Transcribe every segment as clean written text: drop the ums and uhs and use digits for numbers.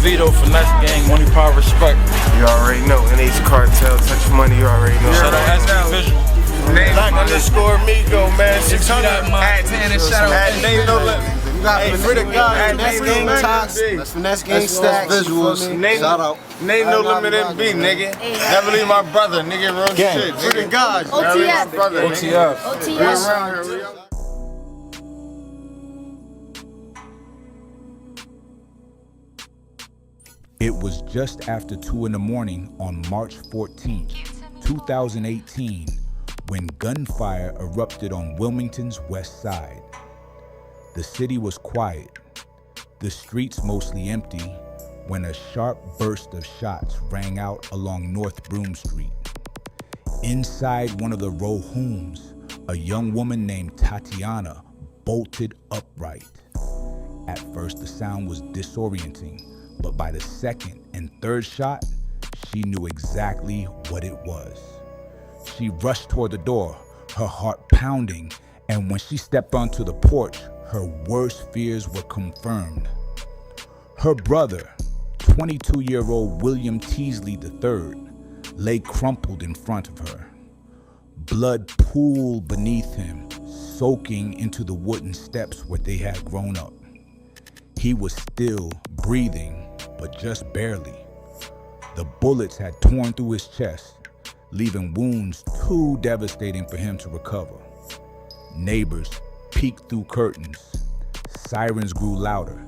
Vito, Finesse Gang, Money, Power, Respect. You already know. NH Cartel, Touch Money, you already know. Shout out SB Visual. Black_Migo, man, 600. Name no limit. Hey, free the guy. Finesse Gang Tox. That's Finesse Gang Stacks. Visuals. Shout out. Name no limit MB, nigga. Never leave my brother, nigga. Real shit. Free the guys. OTF. OTF. It was just after 2 in the morning on March 14, 2018, when gunfire erupted on Wilmington's west side. The city was quiet, the streets mostly empty, when a sharp burst of shots rang out along North Broom Street. Inside one of the row homes, a young woman named Tatiana bolted upright. At first, the sound was disorienting, but by the second and third shot, she knew exactly what it was. She rushed toward the door, her heart pounding, and when she stepped onto the porch, her worst fears were confirmed. Her brother, 22-year-old William Teasley III, lay crumpled in front of her. Blood pooled beneath him, soaking into the wooden steps where they had grown up. He was still breathing, but just barely. The bullets had torn through his chest, leaving wounds too devastating for him to recover. Neighbors peeked through curtains, sirens grew louder,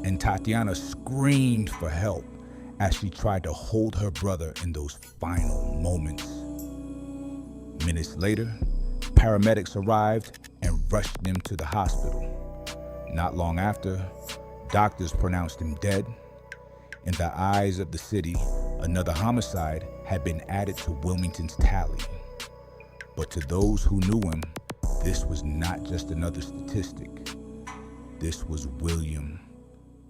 and Tatiana screamed for help as she tried to hold her brother in those final moments. Minutes later, paramedics arrived and rushed him to the hospital. Not long after, doctors pronounced him dead. In the eyes of the city, another homicide had been added to Wilmington's tally. But to those who knew him, this was not just another statistic. This was William,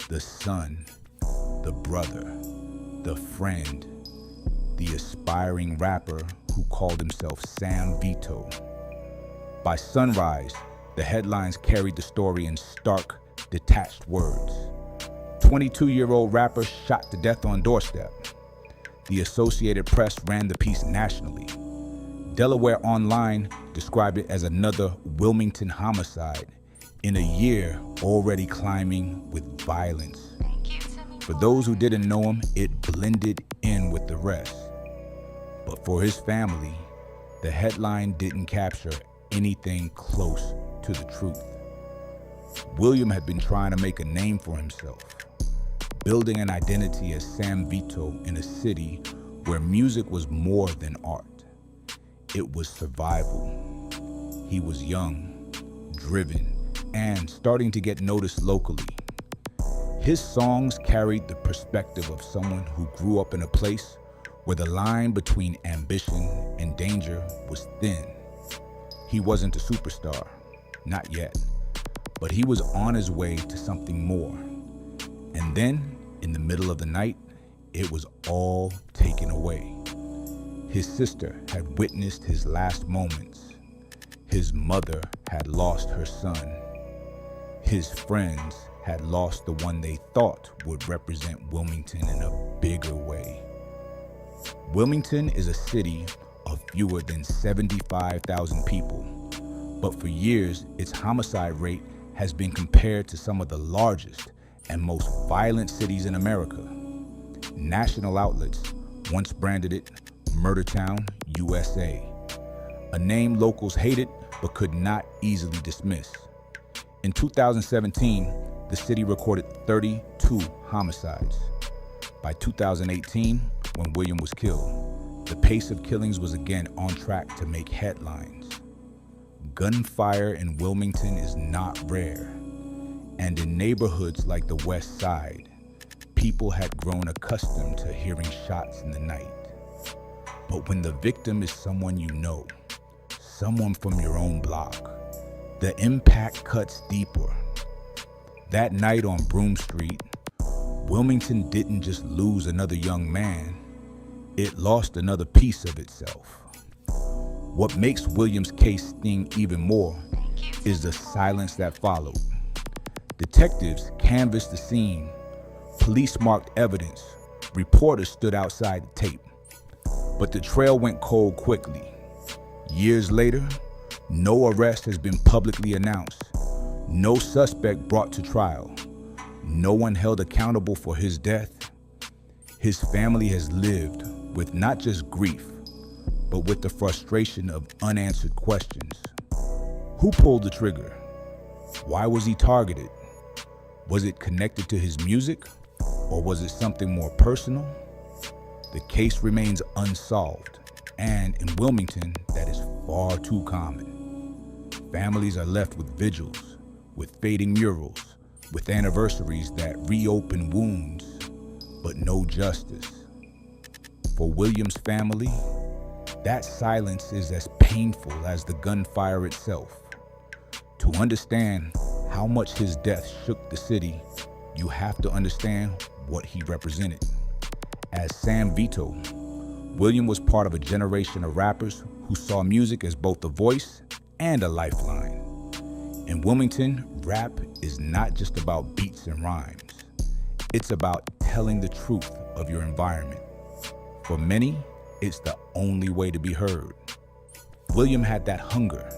the son, the brother, the friend, the aspiring rapper who called himself Sam Vito. By sunrise, the headlines carried the story in stark, detached words. 22-year-old rapper shot to death on doorstep. The Associated Press ran the piece nationally. Delaware Online described it as another Wilmington homicide in a year already climbing with violence. For those who didn't know him, it blended in with the rest. But for his family, the headline didn't capture anything close to the truth. William had been trying to make a name for himself, building an identity as Sam Vito in a city where music was more than art. It was survival. He was young, driven, and starting to get noticed locally. His songs carried the perspective of someone who grew up in a place where the line between ambition and danger was thin. He wasn't a superstar, not yet, but he was on his way to something more. And then, in the middle of the night, it was all taken away. His sister had witnessed his last moments. His mother had lost her son. His friends had lost the one they thought would represent Wilmington in a bigger way. Wilmington is a city of fewer than 75,000 people, but for years, its homicide rate has been compared to some of the largest and most violent cities in America. National outlets once branded it Murder Town, USA, a name locals hated but could not easily dismiss. In 2017, the city recorded 32 homicides. By 2018, when William was killed, the pace of killings was again on track to make headlines. Gunfire in Wilmington is not rare, and in neighborhoods like the West Side, people had grown accustomed to hearing shots in the night. But when the victim is someone you know, someone from your own block, the impact cuts deeper. That night on Broom Street, Wilmington didn't just lose another young man, it lost another piece of itself. What makes William's case sting even more is the silence that followed. Detectives canvassed the scene, Police marked evidence. Reporters stood outside the tape. But the trail went cold quickly. Years later, no arrest has been publicly announced. No suspect brought to trial. No one held accountable for his death. His family has lived with not just grief, but with the frustration of unanswered questions. Who pulled the trigger? Why was he targeted? Was it connected to his music, or was it something more personal? The case remains unsolved, and in Wilmington, that is far too common. Families are left with vigils, with fading murals, with anniversaries that reopen wounds, but no justice. For William's family, that silence is as painful as the gunfire itself. To understand how much his death shook the city, you have to understand what he represented. As Sam Vito, William was part of a generation of rappers who saw music as both a voice and a lifeline. In Wilmington, rap is not just about beats and rhymes. It's about telling the truth of your environment. For many, it's the only way to be heard. William had that hunger,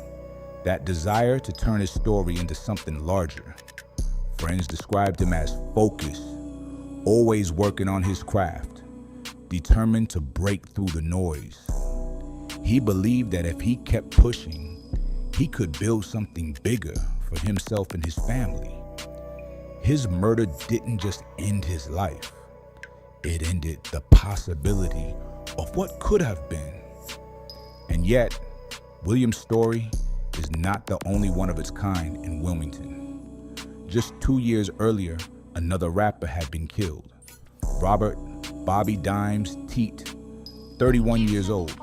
that desire to turn his story into something larger. Friends described him as focused, always working on his craft, determined to break through the noise. He believed that if he kept pushing, he could build something bigger for himself and his family. His murder didn't just end his life. It ended the possibility of what could have been. And yet, William's story is not the only one of its kind in Wilmington. Just 2 years earlier, another rapper had been killed. Robert Bobby Dimes Teat, 31 years old,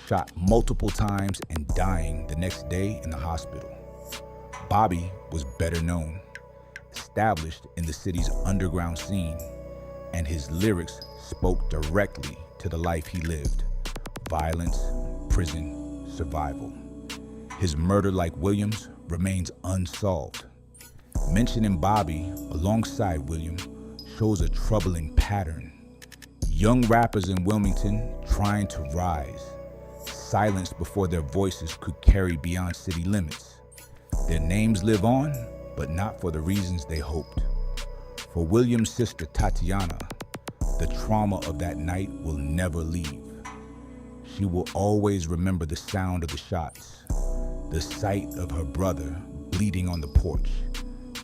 shot multiple times and dying the next day in the hospital. Bobby was better known, established in the city's underground scene, and his lyrics spoke directly to the life he lived: violence, prison, survival. His murder, like William's, remains unsolved. Mentioning Bobby alongside William shows a troubling pattern. Young rappers in Wilmington trying to rise, silenced before their voices could carry beyond city limits. Their names live on, but not for the reasons they hoped. For William's sister Tatiana, the trauma of that night will never leave. She will always remember the sound of the shots, the sight of her brother bleeding on the porch,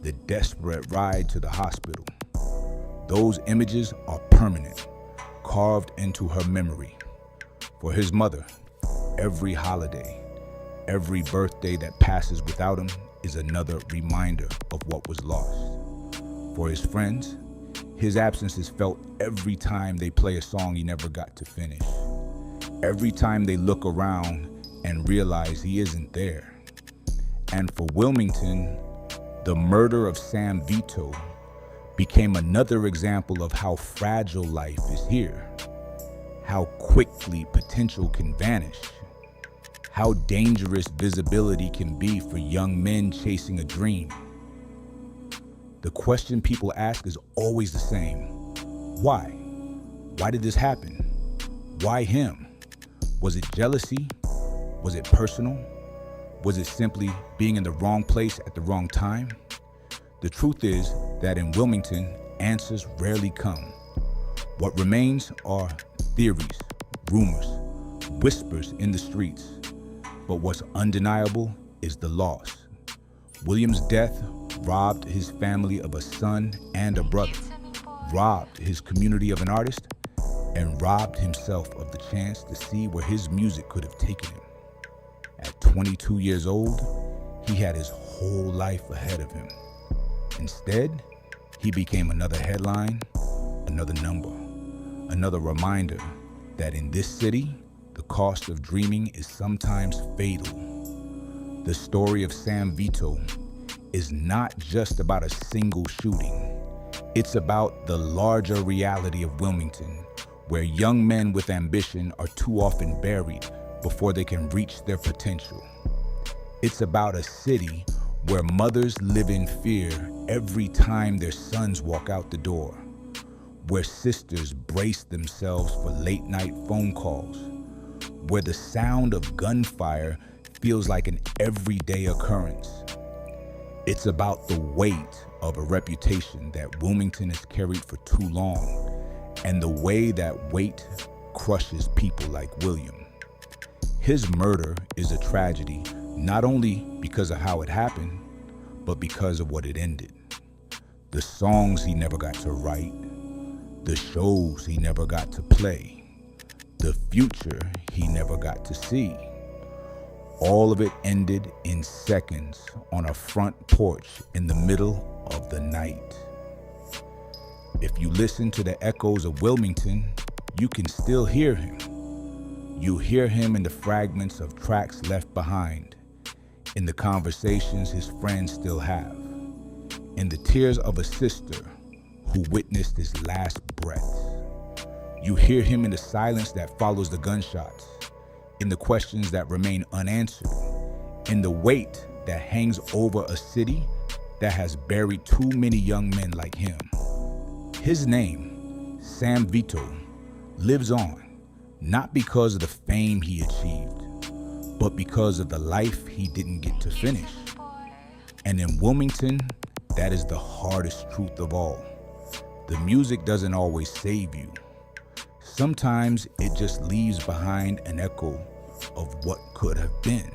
the desperate ride to the hospital. Those images are permanent, carved into her memory. For his mother, every holiday, every birthday that passes without him is another reminder of what was lost. For his friends, his absence is felt every time they play a song he never got to finish. Every time they look around and realize he isn't there. And for Wilmington, the murder of Sam Vito became another example of how fragile life is here, how quickly potential can vanish, how dangerous visibility can be for young men chasing a dream. The question people ask is always the same. Why? Why did this happen? Why him? Was it jealousy? Was it personal? Was it simply being in the wrong place at the wrong time? The truth is that in Wilmington, answers rarely come. What remains are theories, rumors, whispers in the streets. But what's undeniable is the loss. William's death robbed his family of a son and a brother, robbed his community of an artist, and robbed himself of the chance to see where his music could have taken him. At 22 years old, he had his whole life ahead of him. Instead, he became another headline, another number, another reminder that in this city, the cost of dreaming is sometimes fatal. The story of Sam Vito is not just about a single shooting. It's about the larger reality of Wilmington, where young men with ambition are too often buried before they can reach their potential. It's about a city where mothers live in fear every time their sons walk out the door, where sisters brace themselves for late night phone calls, where the sound of gunfire feels like an everyday occurrence. It's about the weight of a reputation that Wilmington has carried for too long, and the way that weight crushes people like William. His murder is a tragedy, not only because of how it happened, but because of what it ended. The songs he never got to write, the shows he never got to play, the future he never got to see. All of it ended in seconds on a front porch in the middle of the night. If you listen to the echoes of Wilmington, you can still hear him. You hear him in the fragments of tracks left behind, in the conversations his friends still have, in the tears of a sister who witnessed his last breath. You hear him in the silence that follows the gunshots, in the questions that remain unanswered, in the weight that hangs over a city that has buried too many young men like him. His name, Sam Vito, lives on, not because of the fame he achieved, but because of the life he didn't get to finish. And in Wilmington, that is the hardest truth of all. The music doesn't always save you. Sometimes it just leaves behind an echo of what could have been.